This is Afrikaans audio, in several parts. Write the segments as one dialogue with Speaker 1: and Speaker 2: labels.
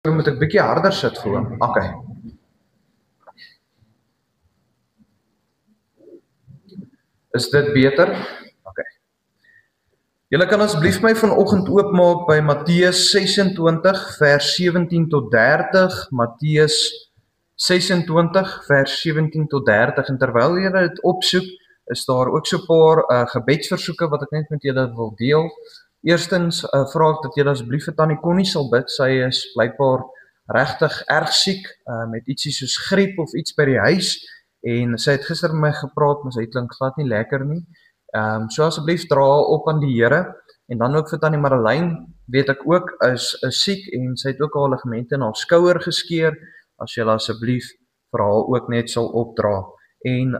Speaker 1: Moet ek bietjie harder sit vir hom? Okay. Is dit beter? Okay. Julle kan asseblief my vanoggend oopmaak by Matteus 26 vers 17 tot 30, Matteus 26 vers 17 tot 30 en terwyl julle dit opsoek, is daar ook so 'n paar gebedsversoeke wat ek net met julle wil deel. Eerstens vra ek dat julle asseblief vir Tannie Connie sal bid. Sy is blykbaar regtig erg siek met ietsie soos griep of iets by die huis en sy het gister met my gepraat, maar sy klink glad nie lekker nie. So asseblief dra op aan die Here en dan ook vir Tannie Marlene, weet ek ook is siek en sy het ook haar ligamente in haar skouer geskeur. As jy asseblief vir haar ook net sal opdra. En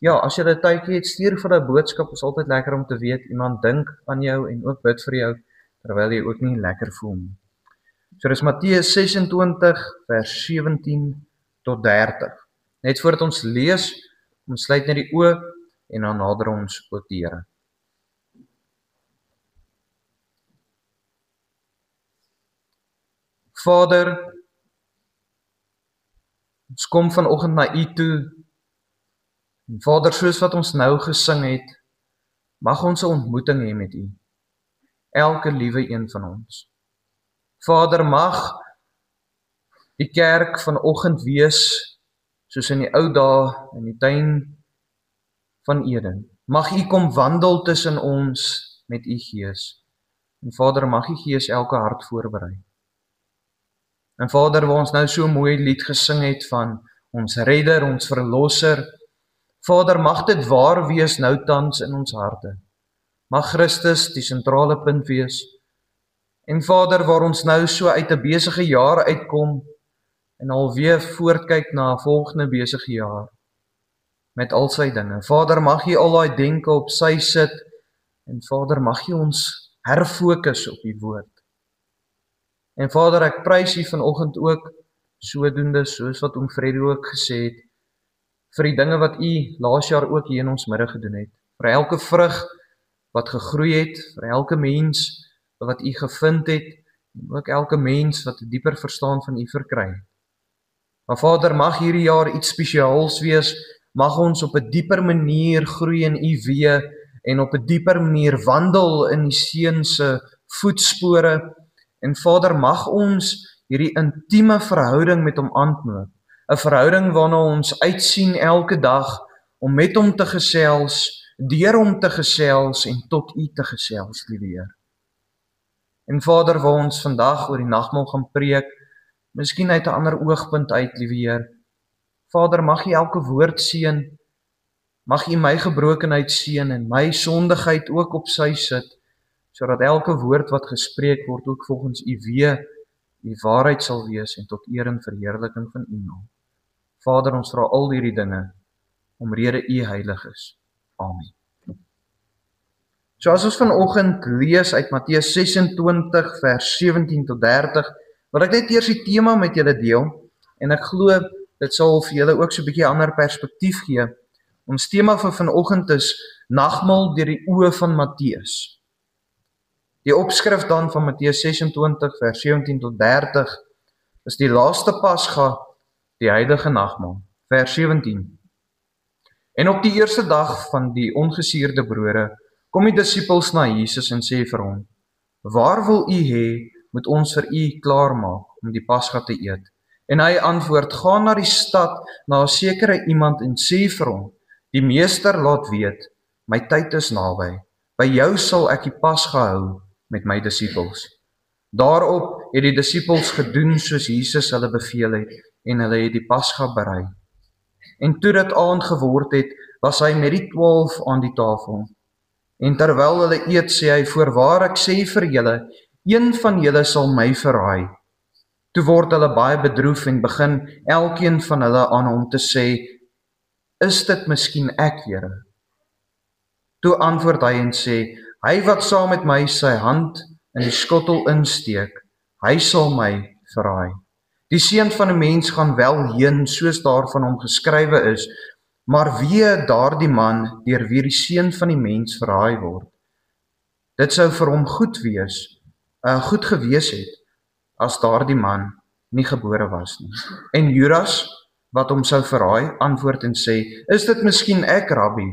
Speaker 1: ja, as jy 'n tydjie het, stuur vir 'n boodskap, is altyd lekker om te weet iemand dink aan jou en ook bid vir jou terwyl jy ook nie lekker voel nie. So dis Matteus 26 vers 17 tot 30. Net voordat ons lees, ons sluit net die oë en dan nader ons tot die Here. Vader, ons kom vanoggend na U toe. En Vader, soos wat ons nou gesing het, mag ons 'n ontmoeting hê met U. Elke liewe een van ons. Vader, mag die kerk vanoggend wees soos in die ou dae in die tuin van Eden. Mag U kom wandel tussen ons met U Gees. En Vader, mag U Gees elke hart voorberei. En Vader, waar ons nou so mooi lied gesing het van ons redder, ons verlosser, Vader, mag dit waar wees nou tans in ons harte. Mag Christus die sentrale punt wees. En Vader, waar ons nou so uit 'n besige jaar uitkom en alweer voortkyk na 'n volgende besige jaar met al sy dinge. Vader, mag U al daai denke op sy sit en Vader, mag U ons herfokus op U woord. En Vader, ek prys U vanoggend ook sodoende soos wat oom Freddy ook gesê het, vir die dinge wat U laas jaar ook hier in ons midde gedoen het. Vir elke vrug wat gegroei het, vir elke mens wat U gevind het, en ook elke mens wat 'n dieper verstaan van U verkry het. Maar Vader, mag hierdie jaar iets spesiaals wees, mag ons op 'n dieper manier groei in U weë en op 'n dieper manier wandel in die Seun se voetspore. En Vader, mag ons hierdie intieme verhouding met Hom aanknoop. 'n Verhouding waarna ons uitsien elke dag om met Hom te gesels, deur Hom te gesels en tot U te gesels, liewe Heer. En Vader, waar ons vandag oor die nagmaal gaan preek, miskien uit 'n ander oogpunt uit, liewe Heer. Vader, mag U elke woord seën, mag U my gebrokenheid seën en my sondigheid ook op sy sit, sodat elke woord wat gespreek word ook volgens U weë, U waarheid sal wees en tot eer en verheerliking van U naam. Vader, ons vra al hierdie dinge omrede U heilig is. Amen. So as ons vanoggend lees uit Matteus 26 vers 17 tot 30, wil ek net eers die tema met julle deel en ek glo dit sal vir julle ook so 'n bietjie ander perspektief gee. Ons tema vir vanoggend is nagmaal deur die oë van Matteus. Die opskrif dan van Matteus 26 vers 17 tot 30 is die laaste Pasga, die heilige nagmaal. Vers 17. En op die eerste dag van die ongesuurde brode kom die disippels na Jesus en sê vir hom: "Waar wil U hê moet ons vir U klaarmaak om die Pasga te eet?" En hy antwoord: "Gaan na die stad na 'n sekere iemand en sê vir hom: Die meester laat weet, my tyd is naby. By jou sal ek die Pasga hou met my disippels." Daarop het die disippels gedoen soos Jesus hulle beveel het en hulle het die Pasga berei. En toe dit aand geword het, was hy met die 12 aan die tafel. En terwyl hulle eet, sê hy: "Voorwaar ek sê vir julle, een van julle sal my verraai." Toe word hulle baie bedroef en begin elkeen van hulle aan hom te sê: "Is dit miskien ek, Here?" Toe antwoord hy en sê: "Hy wat saam met my sy hand in die skottel insteek, hy sal my verraai. Die Seun van 'n Mens gaan wel heen soos daar van hom geskrywe is, maar wee daardie man deur wie die Seun van die Mens verraai word. Dit sou vir hom goed gewees het as daardie man nie gebore was nie. En Judas, wat hom sou verraai, antwoord en sê, is dit miskien ek, Rabbi?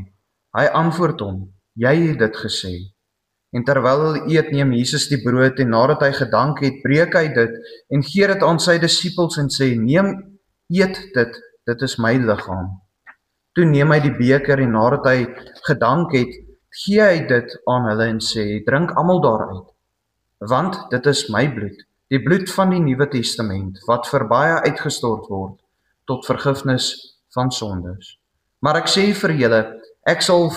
Speaker 1: Hy antwoord hom, jy het dit gesê. En terwyl hulle eet, neem Jesus die brood en nadat hy gedank het, breek hy dit en gee dit aan sy disippels en sê, neem, eet dit is my liggaam. Toe neem hy die beker en nadat hy gedank het, gee hy dit aan hulle en sê, drink almal daaruit, want dit is my bloed, die bloed van die Nuwe Testament, wat vir baie uitgestort word, tot vergifnis van sondes. Maar ek sê vir julle, ek sal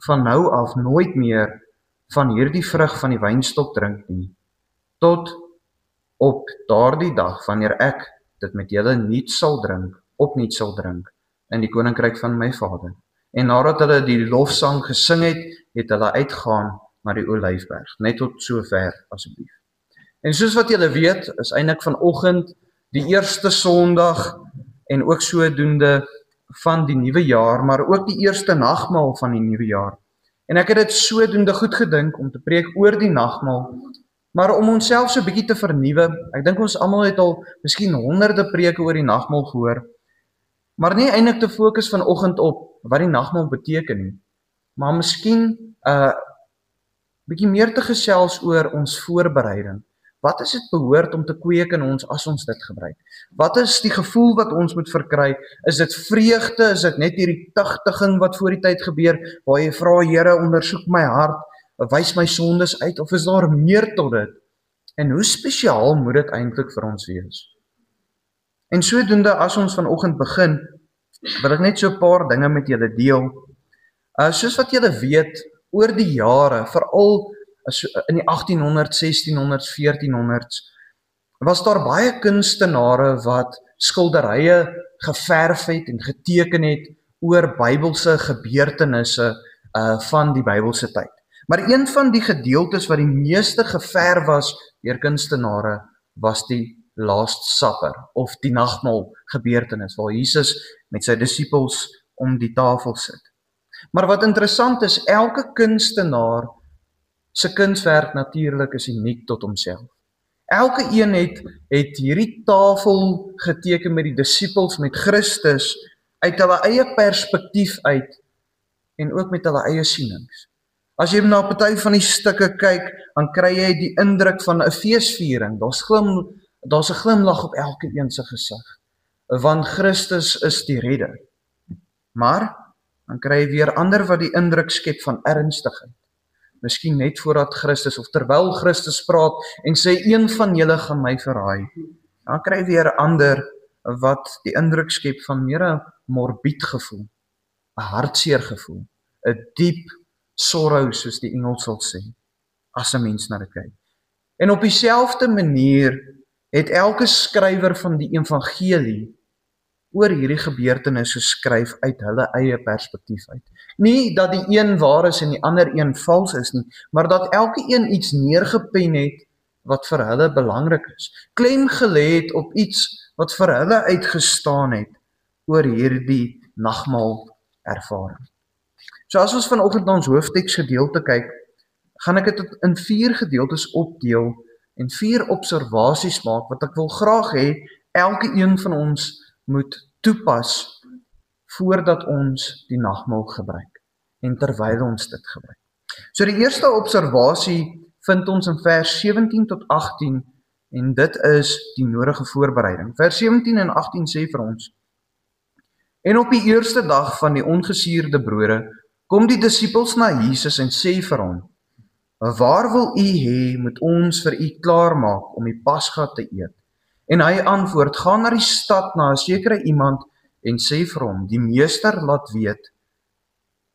Speaker 1: van nou af nooit meer van hierdie vrug van die wynstok drink nie, tot op daardie dag, wanneer ek dit met julle opnuut sal drink, in die koninkryk van my Vader. En nadat hulle die lofsang gesing het, het hulle uitgaan na die Olyfberg. Net tot sover asseblief. En soos wat julle weet, is eintlik vanoggend die eerste Sondag en ook sodoende van die nuwe jaar, maar ook die eerste nagmaal van die nuwe jaar. En ek het dit sodoende goed gedink om te preek oor die nagmaal, maar om onsself so 'n bietjie te vernuwe. Ek dink ons almal het al miskien honderde preke oor die nagmaal gehoor, maar nie eintlik te fokus vanoggend op wat die nagmaal beteken nie, maar miskien bietjie meer te gesels oor ons voorbereiding. Wat is dit behoort om te kweek in ons as ons dit gebruik? Wat is die gevoel wat ons moet verkry? Is dit vreugde? Is dit net hierdie tugtiging wat voor die tyd gebeur, waar jy vra, Here, ondersoek my hart, wys my sondes uit, of is daar meer tot dit? En hoe spesiaal moet dit eintlik vir ons wees? En sodoende, as ons vanoggend begin, wil ek net so 'n paar dinge met julle deel. Soos wat julle weet, oor die jare, veral in die 1800s, 1600s, 1400s, was daar baie kunstenare wat skilderye geverf het en geteken het oor Bybelse gebeurtenisse van die Bybelse tyd. Maar een van die gedeeltes wat die meeste geverf was deur kunstenare, was die Last Supper, of die nagmaal gebeurtenis, waar Jesus met sy disippels om die tafel sit. Maar wat interessant is, elke kunstenaar se kunswerk natuurlik is uniek tot homself. Elke een het hierdie tafel geteken met die disippels, met Christus, uit hulle eie perspektief uit, en ook met hulle eie sienings. As jy na 'n party van die stukke kyk, dan kry jy die indruk van 'n feesviering. Daar's 'n glimlag op elke een se gesig, want Christus is die redder. Maar dan kry jy weer ander wat die indruk skep van ernstigheid. Miskien net voordat Christus, of terwyl Christus praat en sê, een van julle gaan my verraai. Dan kry jy weer ander wat die indruk skep van meer 'n morbied gevoel, 'n hartseer gevoel, 'n diep sorrow, soos die Engels sal sê, as 'n mens na dit kyk. En op dieselfde manier het elke skrywer van die evangelie oor hierdie gebeurtenis geskryf uit hulle eie perspektief uit. Nie dat die een waar is en die ander een vals is nie, maar dat elke een iets neergepen het wat vir hulle belangrik is. Klem gelê het op iets wat vir hulle uitgestaan het oor hierdie nagmaal ervaring. So as ons vanoggend na ons hoofteks gedeelte kyk, gaan ek dit in 4 gedeeltes opdeel en 4 observasies maak wat ek wil graag hê elke een van ons moet toepas voordat ons die nagmaal gebruik en terwyl ons dit gebruik. So die eerste observasie vind ons in vers 17 tot 18 en dit is die nodige voorbereiding. Vers 17 en 18 sê vir ons: En op die eerste dag van die ongesuurde brode kom die disippels na Jesus en sê vir hom: Waar wil u hê moet ons vir u klaarmaak om die Pasga te eet? En hy antwoord: Gaan na die stad na 'n sekere iemand en sê vir hom: Die meester laat weet,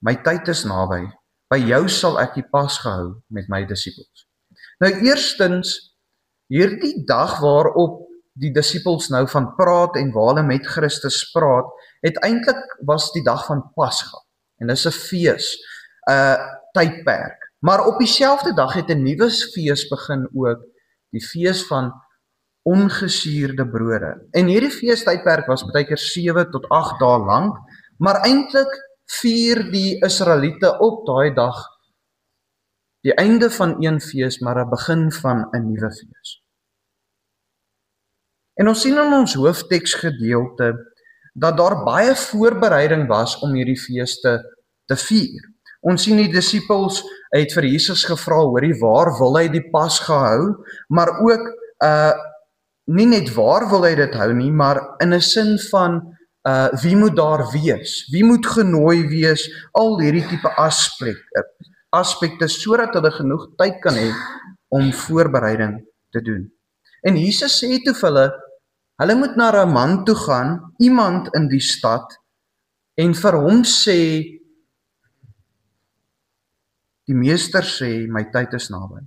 Speaker 1: my tyd is naby. By jou sal ek die Pasga hou met my disippels. Nou eerstens, hierdie dag waarop die disippels nou van praat en waar hulle met Christus praat, het eintlik was die dag van Pasga. En dis 'n fees, 'n tydperk. Maar op dieselfde dag het 'n nuwe fees begin ook, die fees van ongesuurde brode. En hierdie feestydperk was baie keer 7 tot 8 dae lank, maar eintlik vier die Israeliete op daai dag die einde van een fees, maar 'n begin van 'n nuwe fees. En ons sien in ons hoofteksgedeelte dat daar baie voorbereiding was om hierdie feeste te vier. Ons sien die disippels het vir Jesus gevra, hoorie, waar wil hy die Pasga hou, maar ook nie net waar wil hy dit hou nie, maar in 'n sin van wie moet daar wees? Wie moet genooi wees? Al hierdie tipe aspekte sodat hulle genoeg tyd kan hê om voorbereiding te doen. En Jesus sê toe vir hulle moet na 'n man toe gaan, iemand in die stad, en vir hom sê, die meester sê, my tyd is naby.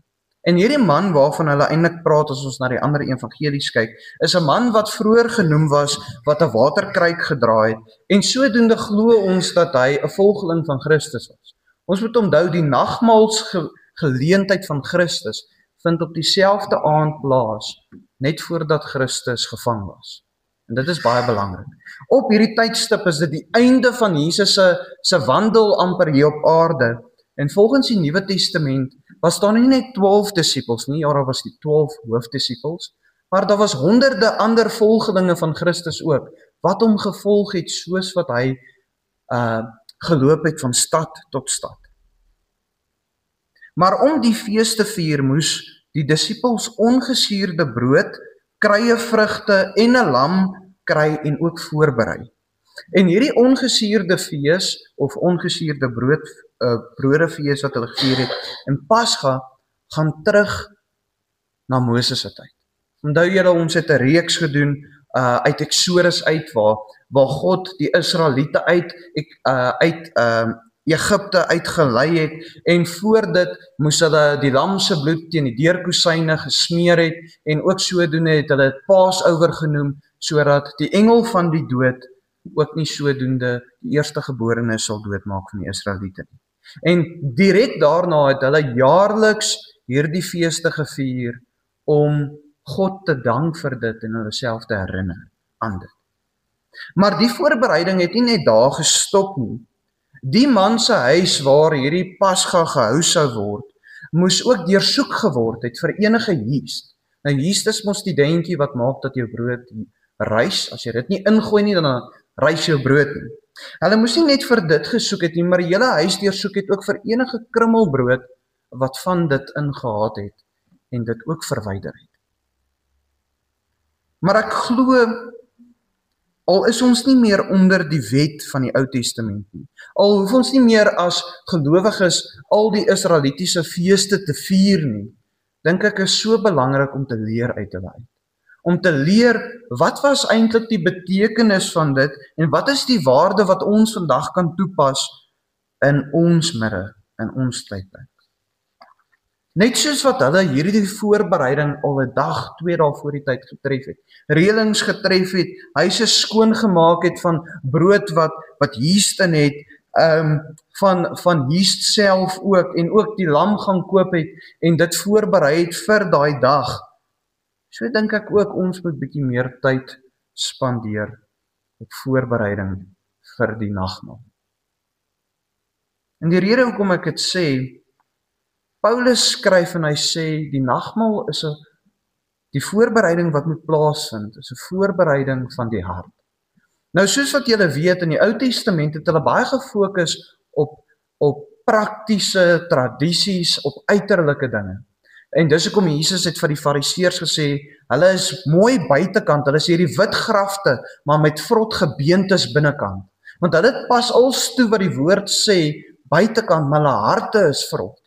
Speaker 1: En hierdie man waarvan hulle eintlik praat as ons na die ander evangelies kyk, is 'n man wat vroeër genoem was, wat 'n waterkruik gedra het, en sodoende glo ons dat hy 'n volgeling van Christus was. Ons moet onthou, die nagmaalsgeleentheid van Christus vind op dieselfde aand plaas, net voordat Christus gevang was. En dit is baie belangrik. Op hierdie tydstip is dit die einde van Jesus se wandel amper hier op aarde. En volgens die Nuwe Testament was daar nie net 12 disippels nie, ja, daar was die 12 hoofdisippels, maar daar was honderde ander volgelinge van Christus ook, wat hom gevolg het soos wat hy geloop het van stad tot stad. Maar om die fees te vier moes die disippels ongesuurde brood, krye vrugte en 'n lam kry en ook voorberei. En hierdie ongesuurde fees of ongesuurde brodefees wat hulle gevier het in Pasga gaan terug na Moses se tyd. Onthou julle, ons het 'n reeks gedoen uit Eksodus uit waar God die Israeliete uit Egipte uitgelei het, en voor dit moes hulle die lam se bloed teen die deurkosyne gesmeer het, en ook sodoende het hulle dit Passover genoem, sodat die engel van die dood ook nie sodoende die eerstegeborenes sal doodmaak van die Israeliete nie. En direk daarna het hulle jaarliks hierdie feeste gevier om God te dank vir dit en hulle self te herinner aan dit. Maar die voorbereiding het nie net daar gestop nie. Die man se huis waar hierdie Pasga gehou sou word, moes ook deursoek geword het vir enige yeast. Nou yeast is mos die dentjie wat maak dat jou brood rys. As jy dit nie ingooi nie, dan rys jou brood nie. Hulle moes nie net vir dit gesoek het nie, maar die hele huis deursoek het ook vir enige krummelbrood wat van dit ingehaat het en dit ook verwyder het. Maar ek glo, al is ons nie meer onder die wet van die Ou Testament nie, al hoef ons nie meer as gelowiges al die Israelitiese feeste te vier nie, dink ek is so belangrik om te leer uit hulle uit. Om te leer, wat was eintlik die betekenis van dit, en wat is die waarde wat ons vandag kan toepas in ons midde, in ons tydperk. Net soos wat hulle hierdie voorbereiding al 'n dag, 2 dae voor die tyd getref het, reëlings getref het, huise skoon gemaak het van brood wat yeast in het, van yeast self ook, en ook die lam gaan koop het, en dit voorberei het vir daai dag. So dink ek ook ons moet bietjie meer tyd spandeer op voorbereiding vir die nagmaal. En die rede hoekom ek dit sê, Paulus skryf en hy sê, die nagmaal is die voorbereiding wat moet plaasvind, is 'n voorbereiding van die hart. Nou soos wat julle weet, in die Ou Testament het hulle baie gefokus op praktiese tradisies, op uiterlike dinge. En dis hoekom Jesus het vir die Fariseërs gesê, hulle is mooi buitekant, hulle is hierdie wit grafte, maar met vrot gebeentes binnekant. Want hulle pas als toe wat die woord sê, buitekant, maar hulle harte is vrot.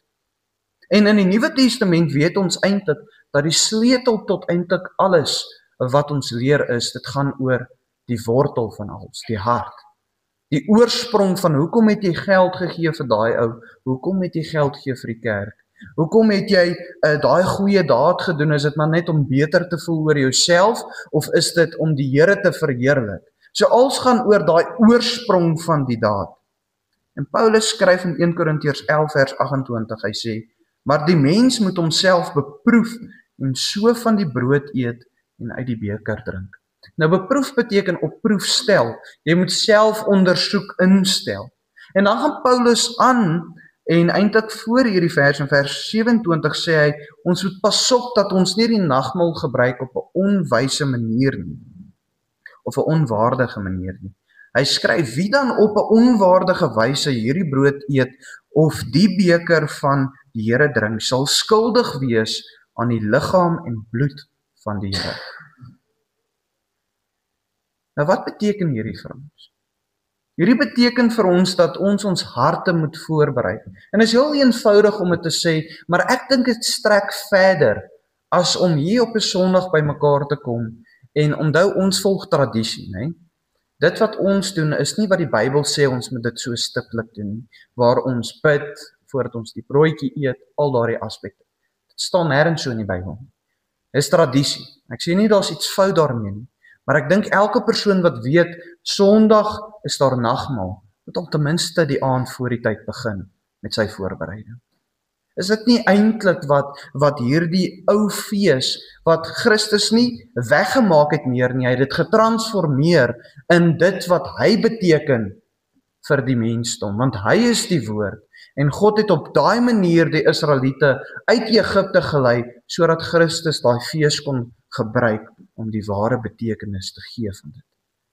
Speaker 1: En in die Nuwe Testament weet ons eintlik dat die sleutel tot eintlik alles wat ons leer is, dit gaan oor die wortel van alles, die hart. Die oorsprong van hoekom het jy geld gegee vir daai ou, hoekom het jy geld gegee vir die kerk, hoekom het jy daai goeie daad gedoen, is dit maar net om beter te voel oor jouself, of is dit om die Here te verheerlik? So alles gaan oor daai oorsprong van die daad. En Paulus skryf in 1 Korintiërs 11 vers 28, hy sê, maar die mens moet homself beproef en so van die brood eet en uit die beker drink. Nou beproef beteken op proef stel. Jy moet self ondersoek instel. En dan gaan Paulus aan En eintlik voor hierdie vers, in vers 27 sê hy, ons moet pas op dat ons nie die nagmaal gebruik op 'n onwyse manier nie, of 'n onwaardige manier nie. Hy skryf, wie dan op 'n onwaardige wyse hierdie brood eet, of die beker van die Here drink, sal skuldig wees aan die liggaam en bloed van die Here. Nou wat beteken hierdie vir ons? Hierdie beteken vir ons dat ons harte moet voorberei. En is heel eenvoudig om dit te sê, maar ek dink dit strek verder as om hier op 'n Sondag by mekaar te kom en onthou ons volg tradisie, né? Dit wat ons doen is nie wat die Bybel sê ons moet dit so stiptelik doen nie, waar ons bid voordat ons die broodjie eet, al daardie aspekte. Dit staan nêrens so in die Bybel. Dis tradisie. Ek sê nie daar's iets fout daarmee nie. Maar ek dink elke persoon wat weet, Sondag is daar nagmaal, moet al ten minste die aand voor die tyd begin met sy voorbereiding. Is dit nie eintlik wat hierdie ou fees, wat Christus nie weggemaak het meer nie, hy het dit getransformeer in dit wat hy beteken vir die mensdom, want hy is die woord, en God het op daai manier die Israeliete uit Egipte gelei, sodat Christus daai fees kon gebruik om die ware betekenis te gee van dit.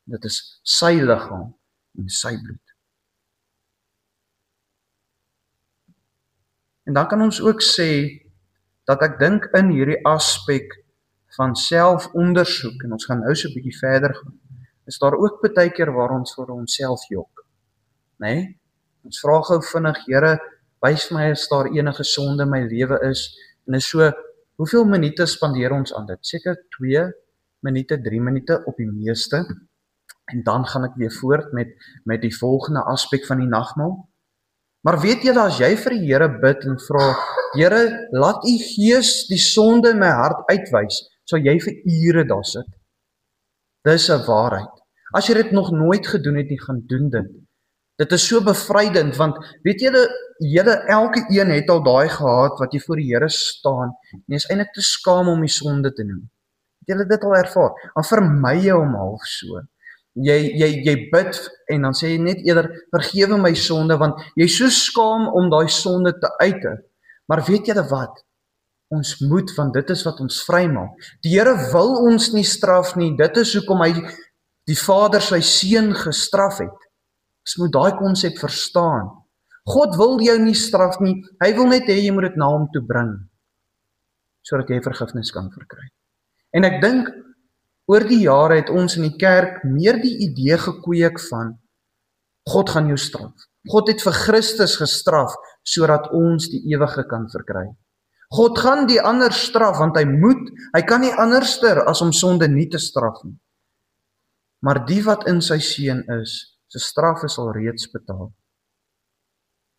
Speaker 1: Dit is sy liggaam en sy bloed. En dan kan ons ook sê, dat ek dink in hierdie aspek van selfondersoek, en ons gaan nou so 'n bietjie verder gaan, is daar ook baie keer waar ons vir onsself jok. Nee? Ons vra gou vinnig, Here, wys my as daar enige sonde in my lewe is, en is so, hoeveel minute spandeer ons aan dit? Seker 2 minute, 3 minute op die meeste, en dan gaan ek weer voort met die volgende aspek van die nagmaal. Maar weet julle, as jy vir die Here bid en vra, Here, laat u Gees die sonde in my hart uitwys, sal jy vir ure daar sit. Dis 'n waarheid. As jy dit nog nooit gedoen het nie, gaan doen dit. Dit is so bevrydend, want weet julle elke een het al daai gehad, wat jy voor die Here staan, en jy is eintlik te skaam om die sonde te noem. Het julle dit al ervaar? Dan vermy jy hom half so. Jy bid en dan sê jy net eerder, vergewe my sonde, want jy is so skaam om daai sonde te uiter. Maar weet julle wat? Ons moet, want dit is wat ons vrymaak. Die Here wil ons nie straf nie, dit is hoekom hy die Vader sy seun gestraf het. Ons moet daai konsep verstaan. God wil jou nie straf nie, hy wil net hê jy moet dit na hom toe bring, sodat jy vergifnis kan verkry. En ek dink, oor die jare het ons in die kerk meer die idee gekweek van, God gaan jou straf. God het vir Christus gestraf, sodat ons die ewige kan verkry. God gaan die ander straf, want hy kan nie anderster as om sonde nie te straf nie. Maar die wat in sy seun is, sy straf is al reeds betaal.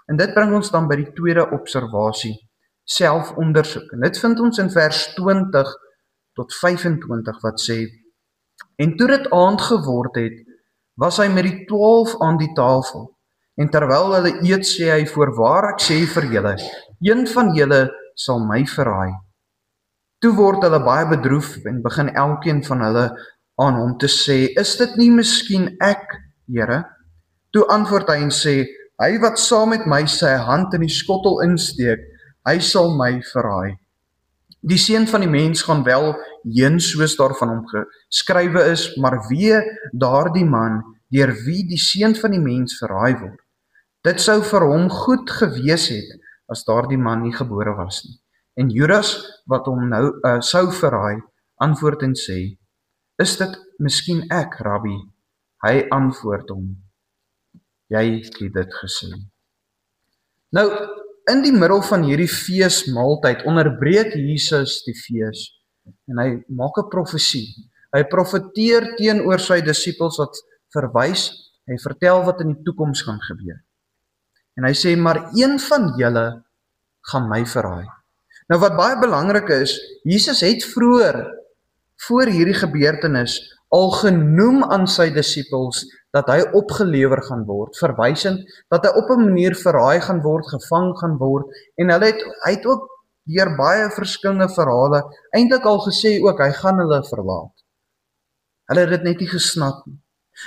Speaker 1: En dit bring ons dan by die tweede observasie, selfondersoek. En dit vind ons in vers 20 tot 25 wat sê, en toe dit aand geword het, was hy met die 12 aan die tafel. En terwyl hulle eet, sê hy, voorwaar ek sê vir julle, een van julle sal my verraai. Toe word hulle baie bedroef en begin elkeen van hulle aan hom te sê, is dit nie miskien ek, Here? Toe antwoord hy en sê, hy wat saam met my sy hand in die skottel insteek, hy sal my verraai. Die seun van die mens gaan wel heen soos daarvan hom geskrywe is, maar wee daardie man, deur wie die seun van die mens verraai word. Dit sou vir hom goed gewees het, as daardie man nie gebore was nie. En Judas, wat hom nou sou verraai, antwoord en sê, is dit miskien ek, Rabbi? Hy antwoord hom, jy het dit gesê. Nou, in die middel van hierdie feesmaaltyd onderbreek Jesus die fees en hy maak 'n profesie. Hy profeteer teenoor sy disippels wat verwys, hy vertel wat in die toekoms gaan gebeur. En hy sê, maar een van julle gaan my verraai. Nou wat baie belangrik is, Jesus het vroeër, voor hierdie gebeurtenis, al genoem aan sy disippels, dat hy opgelewer gaan word, verwysend, dat hy op 'n manier verraai gaan word, gevang gaan word, en hy het ook deur baie verskillende verhale, eintlik al gesê ook, hy gaan hulle verlaat. Hulle het dit net nie gesnap nie.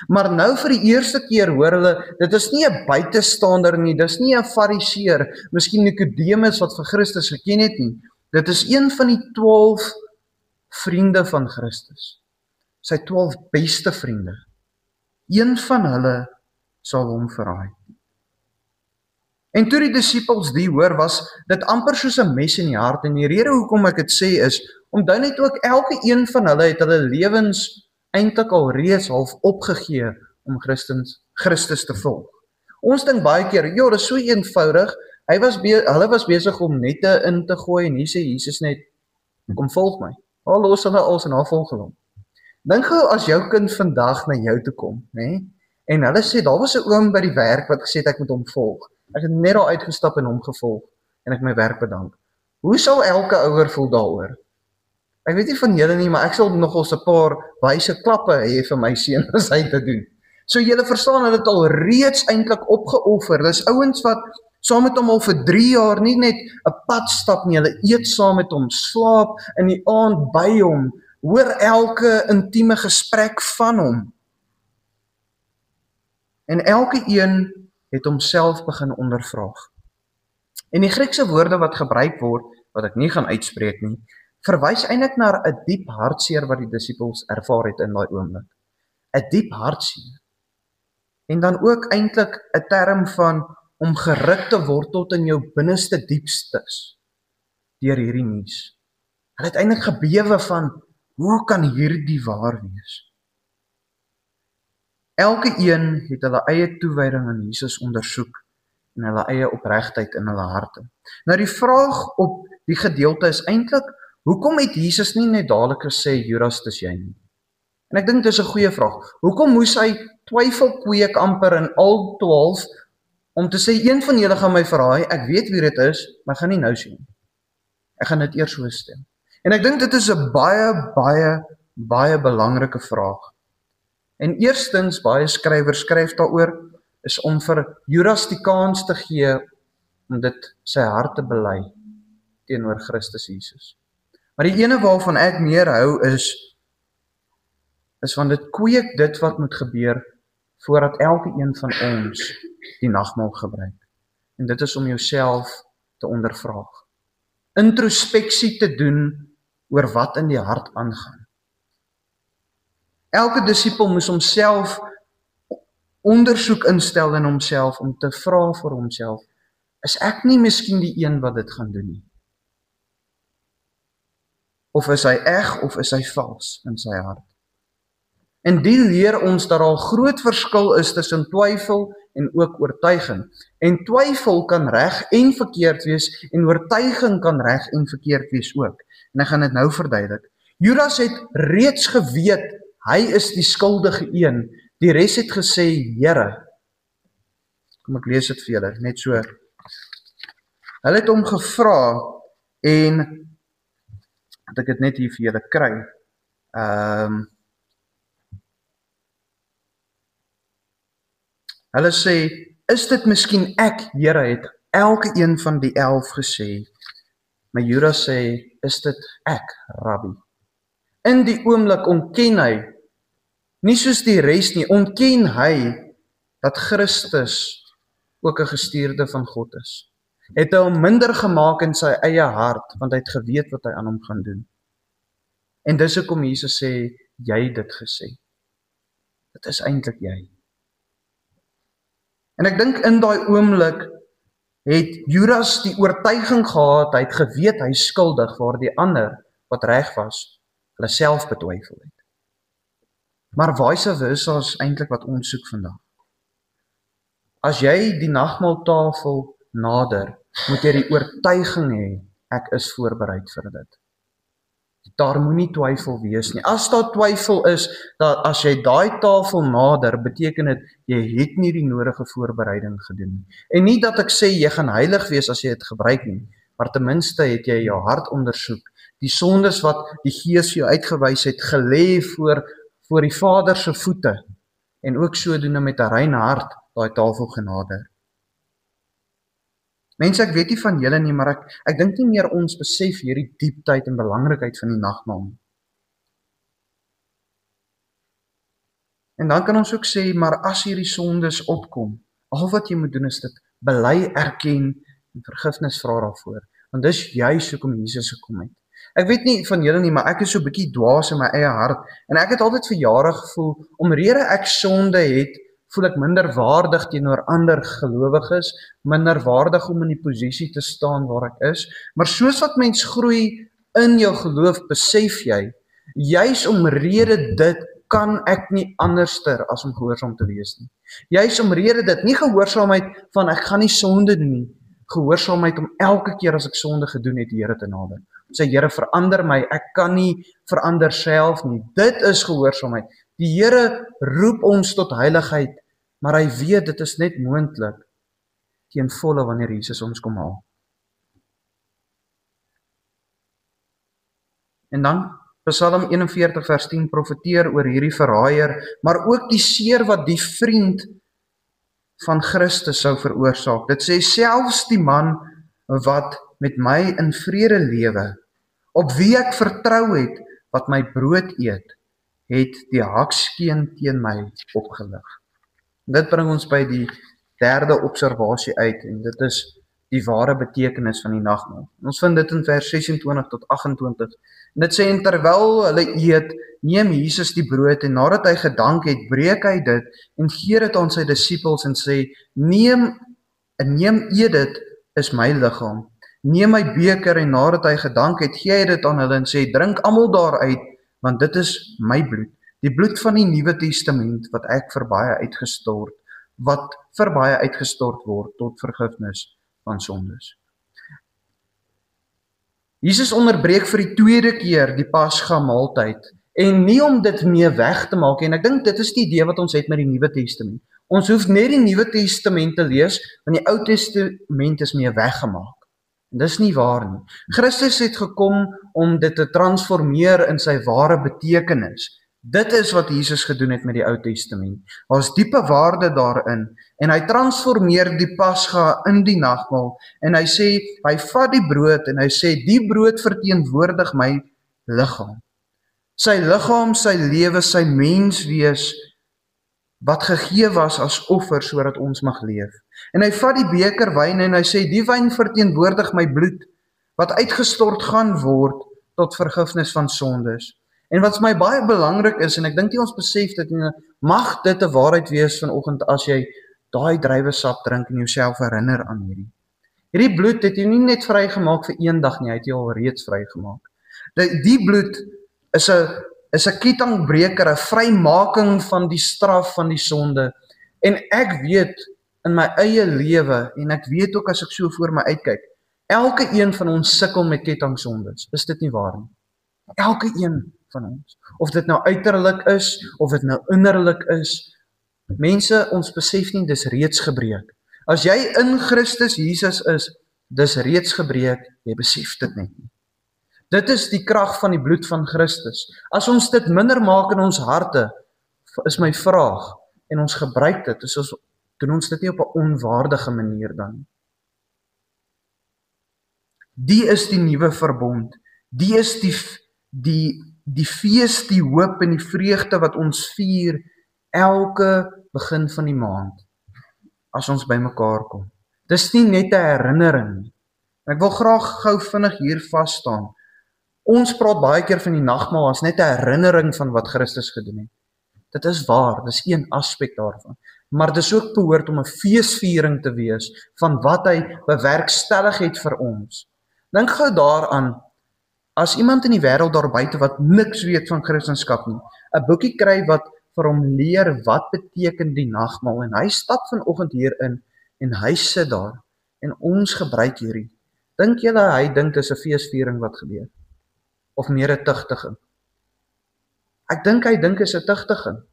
Speaker 1: Maar nou vir die eerste keer hoor hulle, dit is nie 'n buitestander nie, dis nie 'n fariseer, miskien Nikodemus wat vir Christus geken het nie. Dit is een van die 12 vriende van Christus. Sy 12 beste vriende. Een van hulle sal hom verraai. En toe die disippels die hoor, was dit amper soos 'n mes in die hart. En die rede hoekom ek dit sê is, onthou net ook elke een van hulle het hulle lewens eintlik al reeds half opgegee om Christus te volg. Ons dink baie keer, ja, dit is so eenvoudig. Hulle was besig om nette in te gooi en hier sê Jesus net, kom volg my. Al los hulle als en volg hom. Dink gou as jou kind vandag na jou toe kom, né? En hulle sê, daar was 'n oom by die werk wat gesê het ek moet hom volg. Ek het net daar uitgestap en hom gevolg en ek my werk bedank. Hoe sal elke ouer voel daaroor? Ek weet nie van julle nie, maar ek sal nogals 'n paar wyse klappe hê vir my seun as hy dit doen. So julle verstaan, hulle het al reeds eintlik opgeoffer. Dis ouens wat saam met hom al vir 3 jaar nie net 'n pad stap nie, hulle eet saam met hom, slaap in die aand by hom, hoor elke intieme gesprek van hom. En elke een het homself begin ondervraag. En die Griekse woorde wat gebruik word, wat ek nie gaan uitspreek nie, verwys eintlik na 'n diep hartseer wat die disippels ervaar het in daai oomblik. 'n Diep hartseer. En dan ook eintlik 'n term van om geruk te word tot in jou binneste diepstes deur hierdie nuus. Hulle het eintlik gebewe van, hoe kan hierdie waar wees? Elke een het hulle eie toewyding aan Jesus ondersoek en hulle eie opregtheid in hulle harte. Nou die vraag op die gedeelte is eintlik, hoekom het Jesus nie net dadelik gesê, Judas, dis jy nie? En ek dink dis 'n goeie vraag. Hoekom moes hy twyfel kweek amper in al 12 om te sê, een van julle gaan my verraai, ek weet wie dit is, maar ek gaan nie nou sê nie. Ek gaan dit eers so stel. En ek dink dit is 'n baie belangrike vraag. En eerstens, baie skrywers skryf daaroor, is om vir Judas die kans te gee om dit sy hart te bely teenoor Christus Jesus. Maar die ene waarvan ek meer hou is van dit kweek dit wat moet gebeur voordat elke een van ons die nagmaal gebruik. En dit is om jouself te ondervraag. Introspeksie te doen oor wat in die hart aangaan. Elke disipel moes homself ondersoek instel in homself om te vra vir homself, is ek nie miskien die een wat dit gaan doen nie? Of is hy eg of is hy vals in sy hart? En die leer ons dat daar 'n groot verskil is tussen twyfel en ook oortuiging. En twyfel kan reg en verkeerd wees en oortuiging kan reg en verkeerd wees ook. En ek gaan dit nou verduidelik. Judas het reeds geweet hy is die skuldige een. Die res het gesê, Here. Kom ek lees dit vir julle, net so. Hulle het hom gevra en dat ek dit net hier vir julle kry. Hulle sê, is dit miskien ek, Here, het elke een van die 11 gesê. Maar Judas sê, is dit ek, Rabbi? In die oomblik ontken hy, nie soos die res nie, ontken hy dat Christus ook 'n gestuurde van God is. Het hy hom minder gemaak in sy eie hart, want hy het geweet wat hy aan hom gaan doen. En dis hoekom Jesus sê, jy het dit gesê. Dit is eintlik jy. En ek dink in daai oomblik het Judas die oortuiging gehad, hy het geweet hy is skuldig, waar die ander wat reg was, hulle self betwyfel het. Maar vice versa is eintlik wat ons soek vandag. As jy die nagmaaltafel nader, moet jy die oortuiging hê, ek is voorbereid vir dit. Daar moenie twyfel wees nie. As daar twyfel is, dat as jy daai tafel nader, beteken dit, jy het nie die nodige voorbereiding gedoen nie. En nie dat ek sê, jy gaan heilig wees as jy dit gebruik nie, maar ten minste het jy jou hart ondersoek, die sondes wat die Gees jou uitgewys het, gelê voor die Vader se voete, en ook sodoende met 'n rein hart daai tafel genader. Mense, ek weet nie van julle nie, maar ek dink nie meer ons besef hierdie dieptheid en belangrikheid van die nagmaal. En dan kan ons ook sê, maar as hierdie sondes opkom, al wat jy moet doen is dit bely, erken en vergifnis vra daarvoor. Want dis juis hoekom Jesus gekom het. Ek weet nie van julle nie, maar ek is so 'n bietjie dwaas in my eie hart en ek het altyd vir jare gevoel, omrede ek sonde het, voel ek minder waardig teenoor ander gelowiges, minder waardig om in die posisie te staan waar ek is. Maar soos wat mens groei in jou geloof, besef jy, juis omrede dit kan ek nie anderster as om gehoorsaam te wees nie. Juis omrede dit, nie gehoorsaamheid van ek gaan nie sonde doen nie, gehoorsaamheid om elke keer as ek sonde gedoen het, die Here te nader. Sê Here, verander my, ek kan nie verander self nie. Dit is gehoorsaamheid. Die Here roep ons tot heiligheid, maar hy weet dit is net moontlik teen volle wanneer Jesus ons kom haal. En dan Psalm 41 vers 10 profeteer oor hierdie verraaier, maar ook die seer wat die vriend van Christus sou veroorsaak. Dit sê selfs die man wat met my in vrede lewe, op wie ek vertrou het, wat my brood eet, het die hakskeen teen my opgelig. Dit bring ons by die derde observasie uit, en dit is die ware betekenis van die nagmaal. Ons vind dit in vers 26 tot 28. En dit sê, en terwyl hulle eet, neem Jesus die brood, en nadat hy gedank het, breek hy dit, en gee dit aan sy disippels, en sê, neem, eet dit, is my liggaam. Neem my beker, en nadat hy gedank het, gee hy dit aan hulle, en sê, drink almal daaruit, want dit is my bloed. Die bloed van die Nuwe Testament, wat vir baie uitgestort word, tot vergifnis van sondes. Jesus onderbreek vir die tweede keer die Pasga maaltyd, en nie om dit mee weg te maak, en ek dink dit is die idee wat ons het met die Nuwe Testament. Ons hoef net die Nuwe Testament te lees, want die Ou Testament is mee weggemaak. En dis nie waar nie. Christus het gekom om dit te transformeer in sy ware betekenis. Dit is wat Jesus gedoen het met die Ou Testament. Daar is diepe waarde daarin, en hy transformeer die Pasga in die nagmaal, en hy sê, hy vat die brood, en hy sê, die brood verteenwoordig my liggaam. Sy liggaam, sy lewe, sy menswees, wat gegee was as offer, sodat ons mag leef. En hy vat die beker wyn, en hy sê, die wyn verteenwoordig my bloed, wat uitgestort gaan word, tot vergifnis van sondes. En wat my baie belangrik is, en ek dink nie ons besef dit, mag dit 'n waarheid wees vanoggend as jy daai druiwesap drink en jouself herinner aan hierdie. Hierdie bloed het jy nie net vrygemaak vir een dag nie, hy het jy al reeds vrygemaak. Die bloed is 'n kettingbreker, 'n vrymaking van die straf van die sonde. En ek weet in my eie lewe, en ek weet ook as ek so voor my uitkyk, elke een van ons sukkel met kettingsondes. Is dit nie waar nie? Elke een van ons. Of dit nou uiterlik is, of dit nou innerlik is. Mense, ons besef nie, dis reeds gebreek. As jy in Christus Jesus is, dis reeds gebreek, jy besef dit net nie. Dit is die krag van die bloed van Christus. As ons dit minder maak in ons harte, is my vraag, en ons gebruik dit, doen ons dit nie op 'n onwaardige manier dan. Die is die nuwe verbond. Die is die fees, die hoop en die vreugde wat ons vier elke begin van die maand, as ons by mekaar kom. Dis nie net 'n herinnering nie. Ek wil graag gou vinnig hier vas staan. Ons praat baie keer van die nagmaal as net 'n herinnering van wat Christus gedoen het. Dit is waar, dis een aspek daarvan. Maar dis ook behoort om 'n feesviering te wees van wat hy bewerkstellig het vir ons. Dink gou daaraan, as iemand in die wêreld daar buite wat niks weet van Christendom nie, 'n boekie kry wat vir hom leer wat beteken die nagmaal, en hy stap vanoggend hier in, en hy sit daar, en ons gebruik hierdie. Dink julle hy dink dis 'n feesviering wat gebeur? Of meer 'n tugtiging? Ek dink hy dink is 'n tugtiging.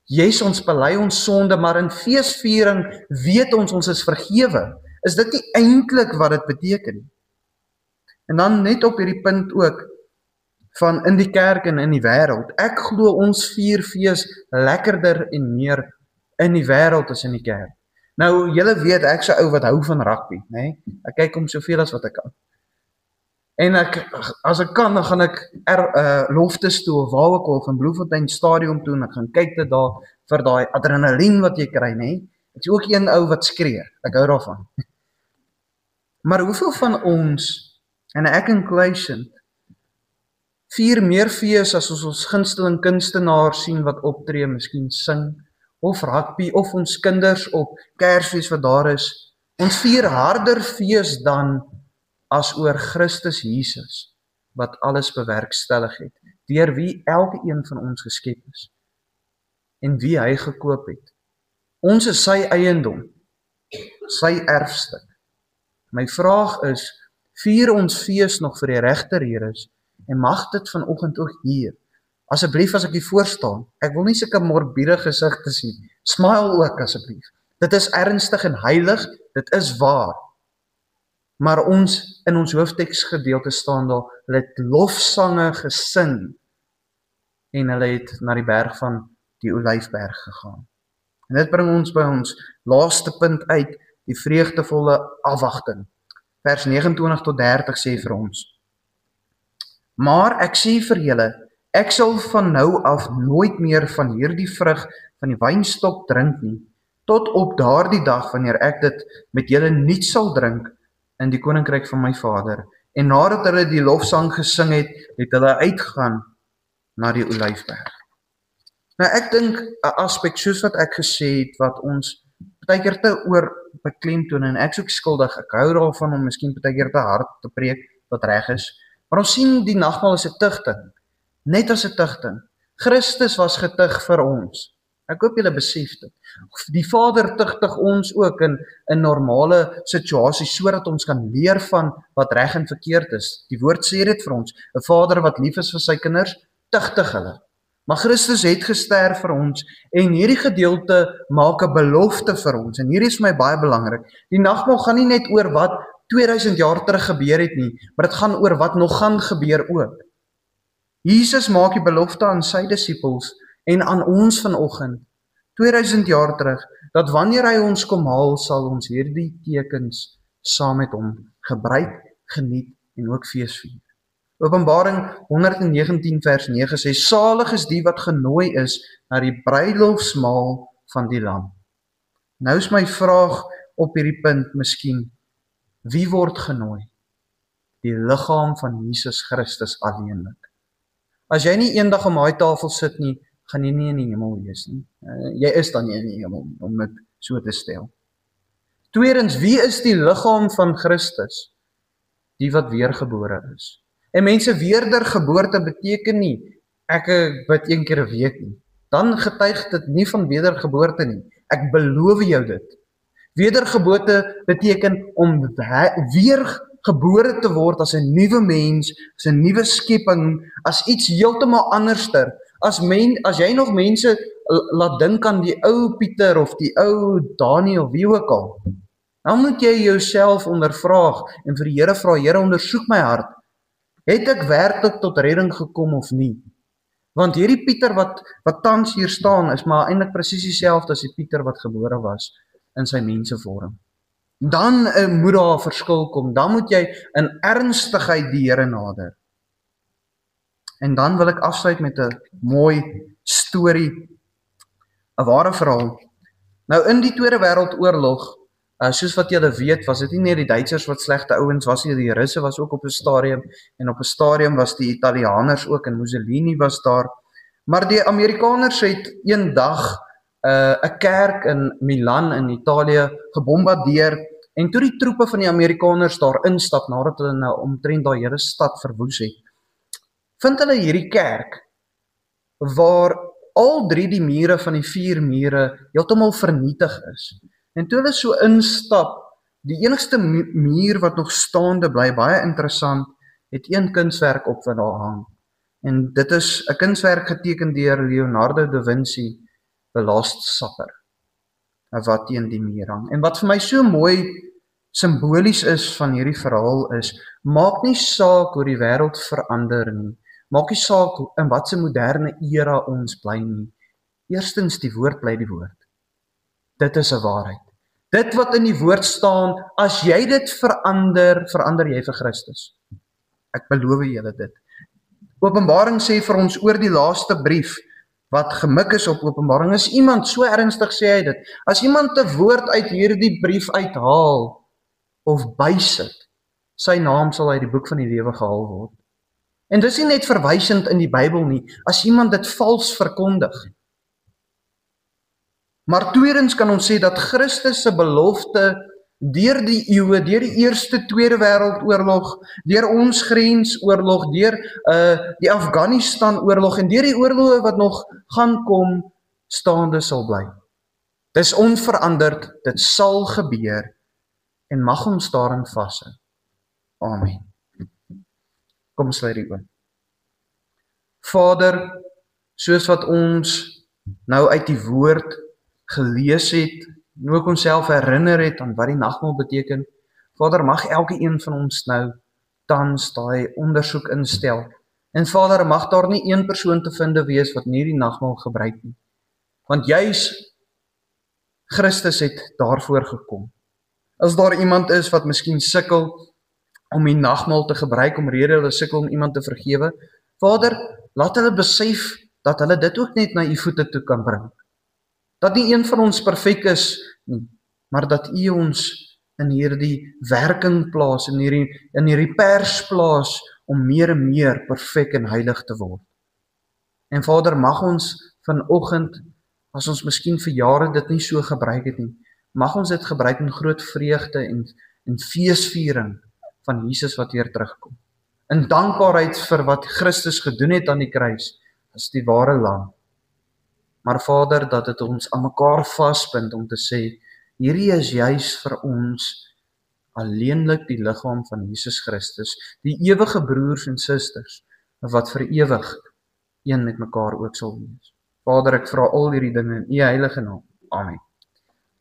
Speaker 1: Jesus, ons bely ons sonde, maar in feesviering weet ons is vergewe. Is dit nie eintlik wat dit beteken? En dan net op hierdie punt ook, van in die kerk en in die wêreld. Ek glo ons vier fees lekkerder en meer in die wêreld as in die kerk. Nou, julle weet, ek is 'n ou wat hou van rugby, né? Ek kyk om soveel as wat ek kan. En as ek kan, dan gaan ek Loftus toe of waar ook al van Bloemfontein Stadion toe en ek gaan kyk dit daar vir daai adrenalien wat jy kry, nê? Ek is ook een ou wat skree. Ek hou daarvan. Maar hoeveel van ons, en ek inclusion, vier meer fees as ons gunsteling kunstenaar sien wat optree, miskien sing, of rugby, of ons kinders op Kersfees wat daar is. Ons vier harder fees dan as oor Christus Jesus, wat alles bewerkstellig het, deur wie elke een van ons geskep is, en wie hy gekoop het. Ons is sy eiendom, sy erfstuk. My vraag is, vier ons fees nog vir die regte redes, en mag dit vanoggend ook hier, asseblief as ek hier voor staan, ek wil nie sulke morbiede gesigte sien, smile ook asseblief, dit is ernstig en heilig, dit is waar, maar ons, in ons hoofteksgedeelte staan daar, hulle het lofsange gesing, en hulle het na die berg van die Olyfberg gegaan. En dit bring ons by ons laaste punt uit, die vreugdevolle afwagting. Vers 29 tot 30 sê vir ons, maar ek sê vir julle, ek sal van nou af nooit meer van hierdie vrug van die wynstok drink nie, tot op daardie dag wanneer ek dit met julle nuut sal drink in die koninkryk van my Vader. En nadat hulle die lofsang gesing het, het hulle uitgegaan na die Olyfberg. Nou ek dink 'n aspek soos wat ek gesê het, wat ons partykeer te oor beklemtoon, en ek is ook skuldig, ek hou daarvan om miskien partykeer te hard te preek, wat reg is, maar ons sien die nagmaal as 'n tugting, net as 'n tugting. Christus was getug vir ons. Ek hoop julle besef dit. Die Vader tugtig ons ook in normale situasies, sodat ons kan leer van wat reg en verkeerd is. Die woord sê dit vir ons, 'n Vader wat lief is vir sy kinders, tugtig hulle. Maar Christus het gesterf vir ons, en hierdie gedeelte maak 'n belofte vir ons, en hierdie is vir my baie belangrik. Die nagmaal gaan nie net oor wat 2000 jaar terug gebeur het nie, maar dit gaan oor wat nog gaan gebeur ook. Jesus maak die belofte aan sy disippels, en aan ons vanoggend, 2000 jaar terug, dat wanneer hy ons kom haal, sal ons hierdie tekens saam met hom gebruik, geniet en ook feesvier. Openbaring 119 vers 9 sê, salig is die wat genooi is na die bruilofsmaal van die Lam. Nou is my vraag op hierdie punt miskien, wie word genooi? Die liggaam van Jesus Christus alleenlik. As jy nie eendag om daai tafel sit nie, gaan jy nie in die hemel wees nie. Jy is dan nie in die hemel, om dit so te stel. Tweedens, wie is die liggaam van Christus? Die wat weergebore is. En mense, wedergeboorte beteken nie, ek bid 1 keer 'n week nie. Dan getuig dit nie van wedergeboorte nie. Ek beloof jou dit. Wedergeboorte beteken om weergebore te word as 'n nuwe mens, as 'n nuwe skepping, as iets heeltemal anderster. As jy nog mense laat dink aan die ou Pieter of die ou Daniel, wie ook al, dan moet jy jouself ondervraag en vir die Here vra, Here, ondersoek my hart. Het ek werklik tot redding gekom of nie? Want hierdie Pieter wat tans hier staan, is maar eintlik presies dieselfde as die Pieter wat gebore was in sy mensevorm. Dan moet daar 'n verskil kom, dan moet jy in ernstigheid die Here nader. En dan wil ek afsluit met 'n mooi storie, 'n ware verhaal. Nou in die Tweede Wêreldoorlog, soos wat julle weet, was dit nie net die Duitsers wat slegte ouens was nie, die Russe was ook op 'n stadium, en op 'n stadium was die Italianers ook, en Mussolini was daar. Maar die Amerikaners het een dag 'n kerk in Milan in Italië gebombardeer, en toe die troepe van die Amerikaners daar instap, nadat hulle nou omtrent daai hele stad verwoes het, vind hulle hierdie kerk, waar al 3 die mure van die 4 mure heeltemal vernietig is. En toe hulle so instap, die enigste muur wat nog staande bly, baie interessant, het een kunswerk op wat daar hang. En dit is 'n kunswerk geteken deur Leonardo da Vinci, The Last Supper, wat teen die muur hang. En wat vir my so mooi simbolies is van hierdie verhaal is, maak nie saak hoe die wêreld verander nie, maak nie saak in wat se moderne era ons bly nie. Eerstens, die woord bly die woord. Dit is 'n waarheid. Dit wat in die woord staan, as jy dit verander, verander jy vir Christus. Ek beloof julle dit. Openbaring sê vir ons oor die laaste brief, wat gemik is op Openbaring, is iemand, so ernstig sê hy dit, as iemand 'n woord uit hierdie brief uithaal, of bysit, sy naam sal uit die boek van die lewe gehaal word. En dis nie net verwysend in die Bybel nie, as iemand dit vals verkondig. Maar tweedens kan ons sê dat Christus se belofte deur die eeue, deur die Eerste, Tweede Wêreldoorlog, deur ons grensoorlog, deur die Afghanistan-oorlog en deur die oorloë wat nog gaan kom, staande sal bly. Dis onveranderd, dit sal gebeur en mag ons daarin vashou. Amen. Kom sluit die oë. Vader, soos wat ons nou uit die woord gelees het, en ook onsself herinner het aan wat die nagmaal beteken, Vader, mag elke een van ons nou tans daai ondersoek instel. En Vader, mag daar nie een persoon te vind wees wat nie die nagmaal gebruik nie. Want juis Christus het daarvoor gekom. As daar iemand is wat miskien sukkel om die nagmaal te gebruik, omrede hulle sukkel om iemand te vergewe, Vader, laat hulle besef dat hulle dit ook net na u voete toe kan bring. Dat nie een van ons perfek is nie, maar dat u ons in hierdie werking plaas, in hierdie pers plaas, om meer en meer perfek en heilig te word. En Vader, mag ons vanoggend, as ons miskien vir jare dit nie so gebruik het nie, mag ons dit gebruik in groot vreugde en feesviering van Jesus wat weer terugkom. In dankbaarheid vir wat Christus gedoen het aan die kruis, is die ware lam. Maar Vader, dat dit ons aan mekaar vasbind om te sê, hierdie is juis vir ons alleenlik die liggaam van Jesus Christus, die ewige broers en susters, wat vir ewig een met mekaar ook sal wees. Vader, ek vra al hierdie dinge in u heilige naam. Amen.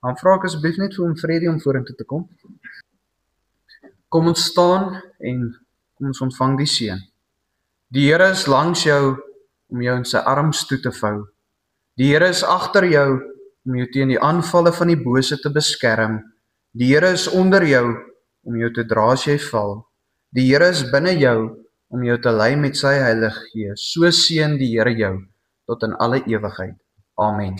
Speaker 1: Dan vra ek asseblief net vir Freddie om vorentoe te kom. Kom ons staan en kom ons ontvang die seën. Die Here is langs jou om jou in sy arms toe te vou. Die Here is agter jou om jou teen die aanvalle van die bose te beskerm. Die Here is onder jou om jou te dra as jy val. Die Here is binne jou om jou te lei met sy Heilige Gees. So seën die Here jou tot in alle ewigheid. Amen.